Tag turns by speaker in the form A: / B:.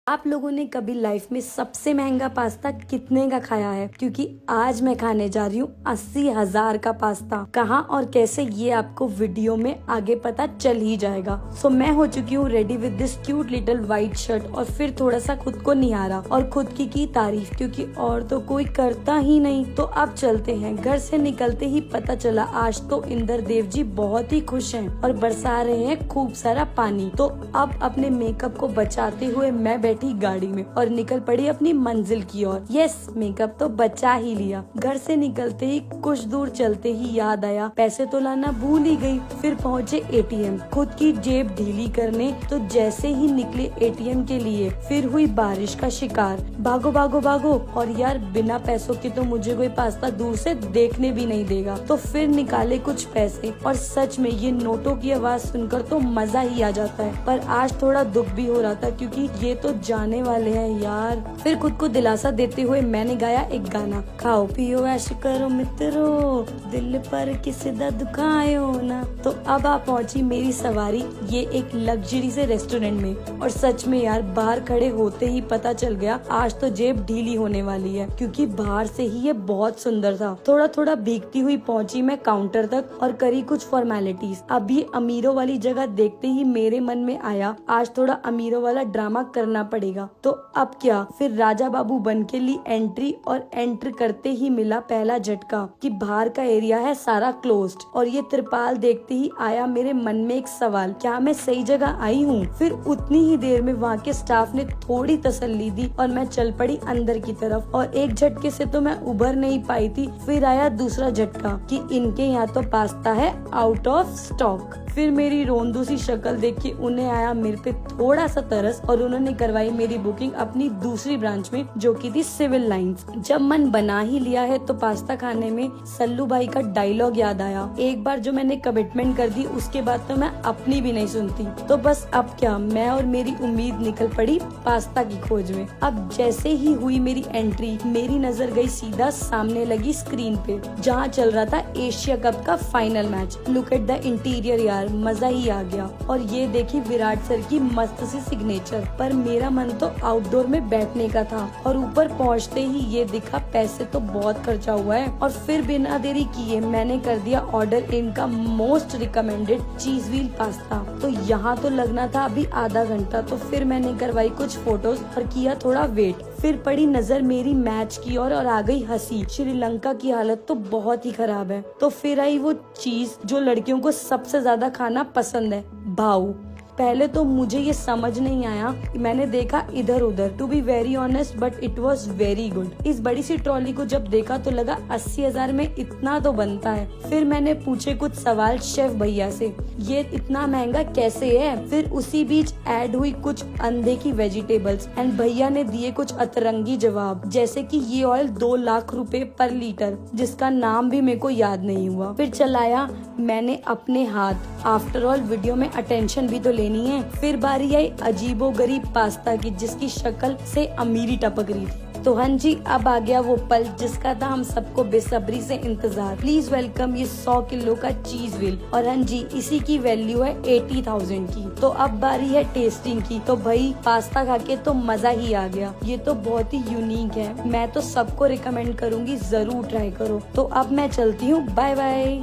A: आप लोगों ने कभी लाइफ में सबसे महंगा पास्ता कितने का खाया है? क्योंकि आज मैं खाने जा रही हूँ 80,000 का पास्ता। कहाँ और कैसे ये आपको वीडियो में आगे पता चल ही जाएगा। सो मैं हो चुकी हूँ ready with this cute little white shirt और फिर थोड़ा सा खुद को निहारा और खुद की तारीफ, क्योंकि और तो कोई करता ही नहीं। तो अब चलते हैं। घर से निकलते ही पता चला आज तो इंद्र देव जी बहुत ही खुश हैं और बरसा रहे हैं खूब सारा पानी। तो अब अपने मेकअप को बचाते हुए मैं बैठी गाड़ी में और निकल पड़ी अपनी मंजिल की ओर। यस, मेकअप तो बचा ही लिया। घर से निकलते ही कुछ दूर चलते ही याद आया पैसे तो लाना भूल ही गई। फिर पहुंचे एटीएम, खुद की जेब ढीली करने। तो जैसे ही निकले एटीएम के लिए फिर हुई बारिश का शिकार। भागो भागो भागो, और यार बिना पैसों के तो मुझे कोई पास्ता दूर से देखने भी नहीं देगा। तो फिर निकाले कुछ पैसे और सच में ये नोटों की आवाज सुनकर तो मजा ही आ जाता है। पर आज थोड़ा दुख भी हो रहा था क्योंकि ये तो जाने वाले हैं यार। फिर खुद को दिलासा देते हुए मैंने गाया एक गाना, खाओ पियो ऐश करो मित्रों, दिल पर किसी दा दुखायो ना। तो अब आप पहुंची मेरी सवारी ये एक लग्जरी से रेस्टोरेंट में। और सच में यार बाहर खड़े होते ही पता चल गया आज तो जेब ढीली होने वाली है, क्योंकि बाहर से ही ये बहुत सुंदर था। थोड़ा थोड़ा भीगती हुई पहुंची मैं काउंटर तक और करी कुछ फॉर्मेलिटीज। अब ये अमीरों वाली जगह देखते ही मेरे मन में आया आज थोड़ा अमीरों वाला ड्रामा करना पड़ेगा। तो अब क्या, फिर राजा बाबू बन के ली एंट्री और एंटर करते ही मिला पहला झटका कि बाहर का एरिया है सारा क्लोज्ड। और ये त्रिपाल देखते ही आया मेरे मन में एक सवाल, क्या मैं सही जगह आई हूँ? फिर उतनी ही देर में वहाँ के स्टाफ ने थोड़ी तसल्ली दी और मैं चल पड़ी अंदर की तरफ। और एक झटके से तो मैं उभर नहीं पाई थी। फिर आया दूसरा झटका कि इनके यहाँ तो पास्ता है आउट ऑफ स्टॉक। फिर मेरी रोंदू सी शक्ल देख के उन्हें आया मेरे पे थोड़ा सा तरस और उन्होंने करवाई मेरी बुकिंग अपनी दूसरी ब्रांच में, जो की थी सिविल लाइंस। जब मन बना ही लिया है तो पास्ता खाने में सल्लू भाई का डायलॉग याद आया। एक बार जो मैंने कमिटमेंट कर दी उसके बाद तो मैं अपनी भी नहीं सुनती। तो बस अब क्या, मैं और मेरी उम्मीद निकल पड़ी पास्ता की खोज में। अब जैसे ही हुई मेरी एंट्री, मेरी नजर गई सीधा सामने लगी स्क्रीन पे जहाँ चल रहा था एशिया कप का final match. Look at the interior यार, मजा ही आ गया। और ये देखी विराट सर की मस्त सी सिग्नेचर। पर मेरा मन तो आउटडोर में बैठने का था और ऊपर पहुंचते ही ये दिखा पैसे तो बहुत खर्चा हुआ है। और फिर बिना देरी किए मैंने कर दिया ऑर्डर इनका मोस्ट रिकमेंडेड चीज व्हील पास्ता। तो यहाँ तो लगना था अभी आधा घंटा। तो फिर मैंने करवाई कुछ फोटोज और किया थोड़ा वेट। फिर पड़ी नजर मेरी मैच की और आ गई हंसी। श्रीलंका की हालत तो बहुत ही खराब है। तो फिर आई वो चीज जो लड़कियों को सबसे ज्यादा खाना पसंद है, भाऊ। पहले तो मुझे ये समझ नहीं आया, मैंने देखा इधर उधर। To be very honest but it was very good. इस बड़ी सी ट्रॉली को जब देखा तो लगा 80,000 में इतना तो बनता है। फिर मैंने पूछे कुछ सवाल शेफ भैया से, ये इतना महंगा कैसे है? फिर उसी बीच ऐड हुई कुछ अंधे की वेजिटेबल्स एंड भैया ने दिए कुछ अतरंगी जवाब, जैसे कि ये ऑयल 2 लाख रुपए पर लीटर, जिसका नाम भी मेरे को याद नहीं हुआ। फिर चलाया मैंने अपने हाथ, आफ्टर ऑल वीडियो में अटेंशन भी तो लेनी है। फिर बारी आई अजीबोगरीब पास्ता की, जिसकी शक्ल से अमीरी टपक रही थी। तो हाँ जी, अब आ गया वो पल जिसका था हम सबको बेसब्री से इंतजार। प्लीज वेलकम ये 100 किलो का चीज व्हील। और हाँ जी, इसी की वैल्यू है 80,000 की। तो अब बारी है टेस्टिंग की। तो भाई पास्ता खा के तो मजा ही आ गया। ये तो बहुत ही यूनिक है, मैं तो सबको रिकमेंड करूंगी, जरूर ट्राई करो। तो अब मैं चलती हूँ, बाय बाय।